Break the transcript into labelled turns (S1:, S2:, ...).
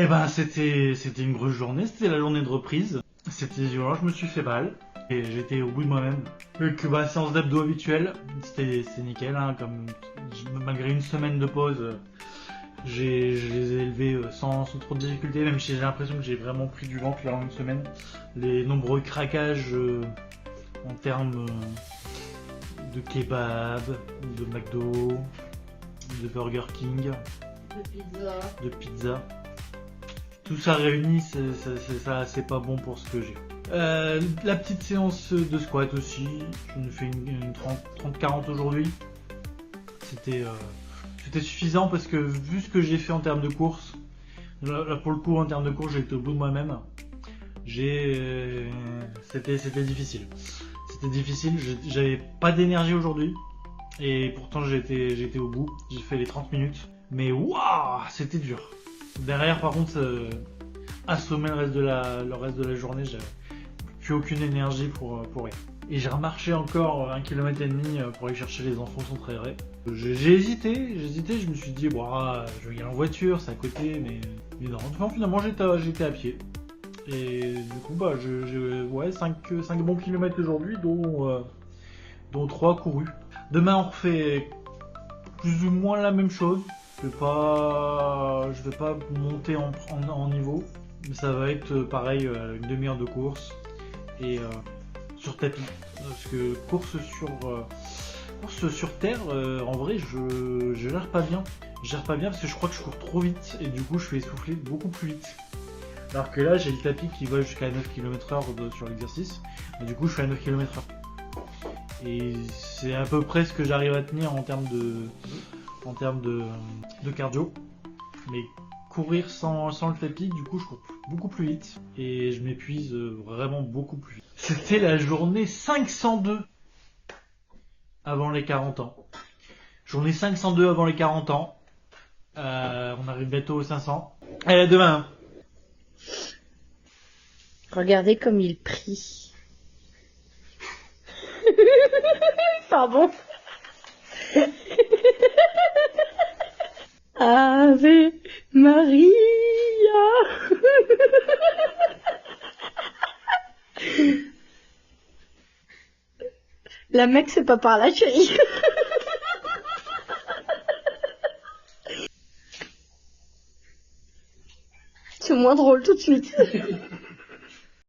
S1: Eh ben, c'était une grosse journée, c'était la journée de reprise. C'était violent, je me suis fait mal. Et j'étais au bout de moi-même. Donc, bah, séance d'abdos habituelle, c'était nickel, hein, malgré une semaine de pause, je les ai élevés sans trop de difficultés, même si j'ai l'impression que j'ai vraiment pris du ventre pendant une semaine. Les nombreux craquages en termes de kebab, de McDo, de Burger King, de pizza. Tout ça réuni, c'est pas bon pour ce que j'ai. La petite séance de squat aussi, je me fais une 30-40 aujourd'hui. C'était suffisant parce que vu ce que j'ai fait en termes de course, là pour le coup en termes de course j'ai été au bout de moi-même. C'était difficile. C'était difficile, j'avais pas d'énergie aujourd'hui et pourtant j'étais au bout. J'ai fait les 30 minutes, mais waouh, c'était dur. Derrière par contre, assommer le reste de la journée, j'avais plus aucune énergie pour rien. Et j'ai remarché encore 1,5 km pour aller chercher les enfants sans trahir. J'ai hésité, je me suis dit, je vais y aller en voiture, c'est à côté, mais non. Enfin, finalement, j'étais à pied. Et du coup, j'ai 5 bons kilomètres aujourd'hui, dont 3 courus. Demain, on refait plus ou moins la même chose. Je vais pas monter en niveau, mais ça va être pareil, une demi-heure de course et sur tapis. Parce que course sur terre, en vrai, je gère pas bien. Je gère pas bien parce que je crois que je cours trop vite et du coup, je suis essoufflé beaucoup plus vite. Alors que là, j'ai le tapis qui va jusqu'à 9 km/h sur l'exercice. Et du coup, je suis à 9 km/h. Et c'est à peu près ce que j'arrive à tenir en termes de cardio. Mais courir sans le tapis, du coup, je cours beaucoup plus vite. Et je m'épuise vraiment beaucoup plus vite. C'était la journée 502 avant les 40 ans. Journée 502 avant les 40 ans. On arrive bientôt aux 500. Allez, à demain.
S2: Regardez comme il prie. Pardon. Ave Maria. La mec, c'est pas par là, chérie. C'est moins drôle tout de suite.